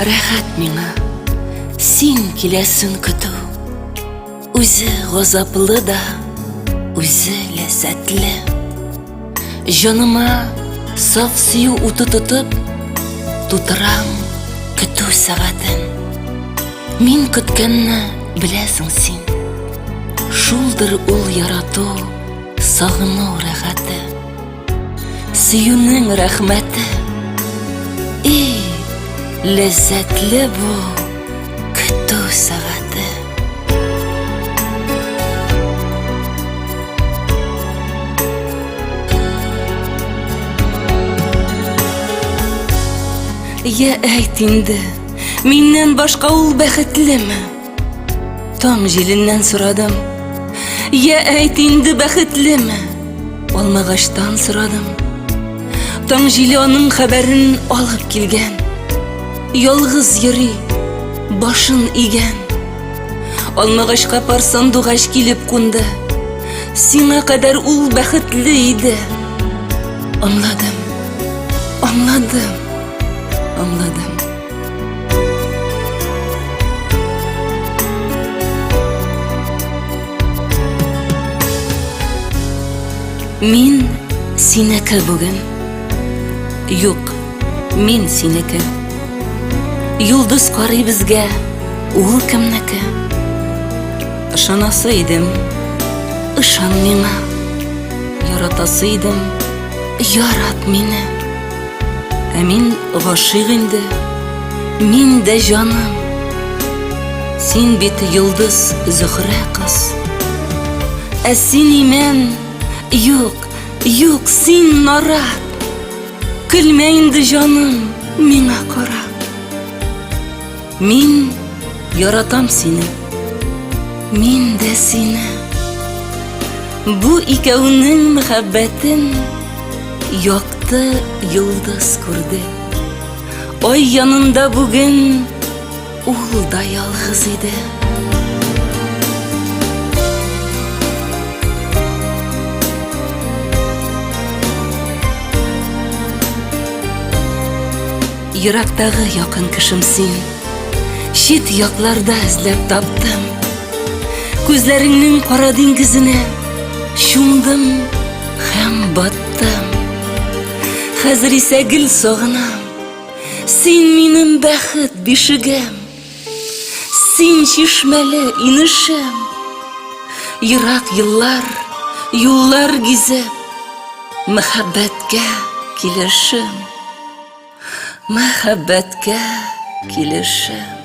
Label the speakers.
Speaker 1: Рәхәт миңа, син киләсен көтү. Үзе газаплы да, үзе ләззәтле. Җаныма саф сөю уты тотып, тутырам көтү сәгатен. Мин көткәнне беләсең син. Шулдыр ул ярату, сагыну рәхәте. Сөюнең рәхмәте. Ләззәтле бу көтү сәгате. Я әйт инде, миннән башка ул бәхетлеме? Таң җиленнән сорадым. Я әйт инде, бәхетлеме? Алмагачлан сорадым. Таң җиле аның хәбәрен алып килгән. Ялгыз йөри, башын игән. Алмагачка парсан дугач килеп кунды. Сиңа кадәр ул бәхетле иде. Аңладым, аңладым, аңладым. Мин синеке бүген. Юк, мин синеке. Юлдыз карый безгә, ул кемнеке? Ышанасы идем, ышан миңа. Яратасы идем, ярат мине. Ә мин гашыйк инде, мин дә җаным. Син бит йолдыз, Зөһрә кыз. Ә син имән, юк, юк, син нарат. Көлмә инде җаным, миңа карап. Мин яратам сине, мин дә сине. Бу икәүнең мәхәббәтен якты йолдыз күрде. Ай янында бүген ул да ялгыз иде. Йөрәктәге якын кешем син. Шит якларда эзләп таптым. Күзләреңнең кара диңгезенә чумдым һәм баттым. Хәзер исә гел сагынам. Син минем бәхет бишегем. Син чишмәле инешем. Ерак еллар, юллар гизеп, мәхәббәткә килешем. Мәхәббәткә килешем.